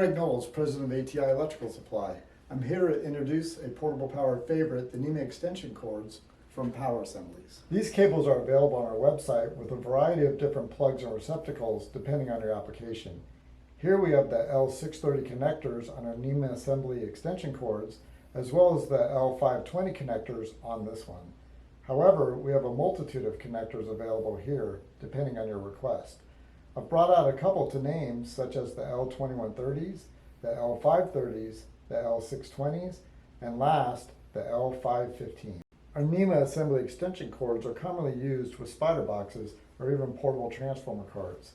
Greg Knowles, president of ATI Electrical Supply. I'm here to introduce a portable power favorite, the NEMA extension cords from Power Assemblies. These cables are available on our website with a variety of different plugs and receptacles depending on your application. Here we have the L630 connectors on our NEMA assembly extension cords, as well as the L520 connectors on this one. However, we have a multitude of connectors available here depending on your request. I've brought out a couple to name, such as the L2130s, the L530s, the L620s, and last, the L515. Our NEMA assembly extension cords are commonly used with spider boxes or even portable transformer cards.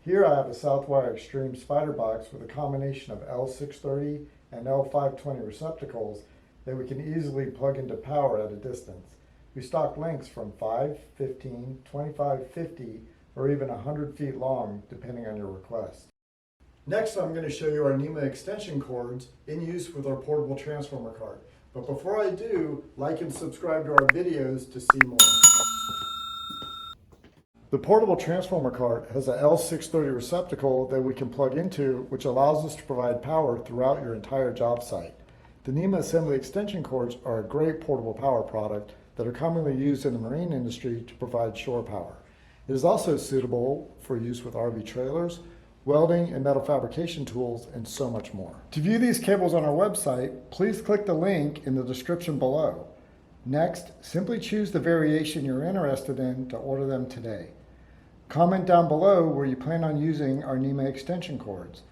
Here I have a Southwire Extreme spider box with a combination of L630 and L520 receptacles that we can easily plug into power at a distance. We stock lengths from 5, 15, 25, 50, or even 100 feet long, depending on your request. Next, I'm going to show you our NEMA extension cords in use with our portable transformer card. But before I do, like and subscribe to our videos to see more. The portable transformer card has a L630 receptacle that we can plug into, which allows us to provide power throughout your entire job site. The NEMA assembly extension cords are a great portable power product that are commonly used in the marine industry to provide shore power. It is also suitable for use with RV trailers, welding and metal fabrication tools, and so much more. To view these cables on our website, please click the link in the description below. Next, simply choose the variation you're interested in to order them today. Comment down below where you plan on using our NEMA extension cords.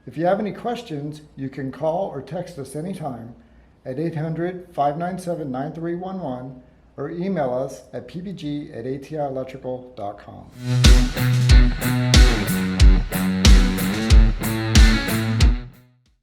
If you have any questions, you can call or text us anytime at 800-597-9311 or email us at pbg@atielectrical.com.